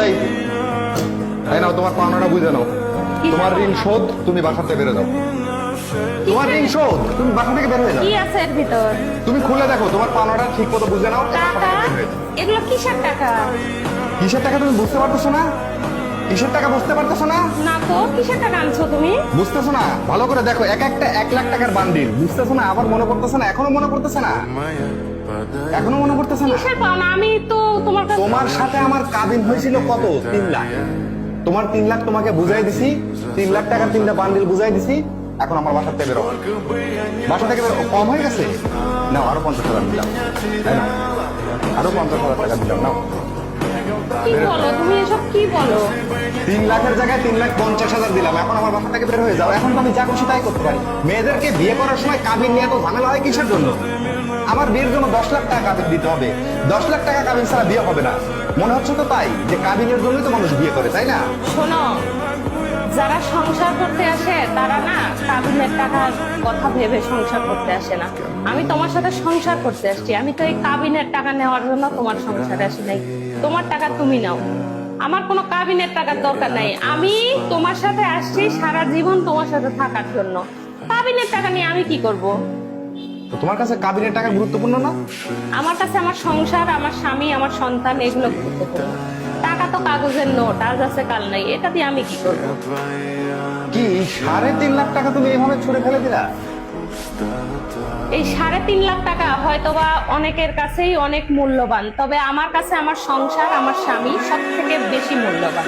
এই এই নাও তোমার পাওনাটা বুঝে নাও। তোমার ঋণ শোধ, তুমি বাসা থেকে বেরো যাও। তোমার ঋণ শোধ, তুমি বাসা থেকে বের হয়ে যাও। কি আছে এর ভিতর? তুমি খুলে দেখো তোমার পাওনাটা ঠিক মতো বুঝে নাও। টাকা? এগুলো কিসের টাকা? কিসের টাকা তুমি বুঝতে পারতেছো না? কিসের টাকা বুঝতে পারতেছো না? না তো, কিসের টাকা আনছো তুমি? বুঝতেছো না? ভালো করে দেখো, এক একটা 1 লাখ টাকার বান্ডিল। বুঝতেছো না? আবার মনে পড়তেছে না? এখনো মনে পড়তেছে না? এখনো মনে পড়তেছে না? কিসের পাওনা? আমি তো তোমার কাছে তোমার সাথে আমার কাবিন হয়েছিল কত? 3 লাখ। তোমার 3 লাখ তোমাকে বুঝাই দিছি, 3 লাখ টাকার 3টা বান্ডিল বুঝাই দিছি। এখন আমার বাসা থেকে বেরো, বাসা থেকে বেরো। কম হয়ে গেছে? নাও আরো 50,000 দিলাম, তাই না? আরো 50,000 টাকা দিলাম, নাও। কি বলো তুমি? এসব কি বলো? 3 লাখের জায়গায় 3,50,000 দিলাম। এখন আমার বাসা থেকে বের হয়ে যাও। এখন তো আমি যা খুশি তাই করতে পারি। মেয়েদেরকে বিয়ে করার সময় কাবিন নিয়ে তো ঝামেলা হয় কিসের জন্য? আমার বিয়ের জন্য 10 লাখ টাকা কাবিন দিতে হবে। 10 লাখ টাকা কাবিন ছাড়া বিয়ে হবে না। মনে হচ্ছে তো তাই যে কাবিনের জন্যই তো মানুষ বিয়ে করে, তাই না? শোনো, যারা সংসার করতে আসে তারা না কাবিনের টাকার কথা ভেবে সংসার করতে আসে না। আমি তোমার সাথে সংসার করতে আসছি। আমি তো এই কাবিনের টাকা নেওয়ার জন্য তোমার সংসারে আসি নাই। তোমার টাকা তুমি নাও, আমার কোনো কাবিনের টাকার দরকার নাই। আমি তোমার সাথে আসছি সারা জীবন তোমার সাথে থাকার জন্য। কাবিনের টাকা নিয়ে আমি কি করব? তো তোমার কাছে কাবিনের টাকা গুরুত্বপূর্ণ না? আমার কাছে আমার সংসার, আমার স্বামী, আমার সন্তান এগুলো গুরুত্বপূর্ণ। টাকা তো কাগজের নোট, আজ আছে কাল নাই। এটা দিয়ে আমি কি করবো? কি 3.5 লাখ টাকা তুমি এইভাবে ছুড়ে ফেলে দিলা? এই 3.5 লাখ টাকা হয়তোবা অনেকের কাছেই অনেক মূল্যবান, তবে আমার কাছে আমার সংসার, আমার স্বামী সব থেকে বেশি মূল্যবান।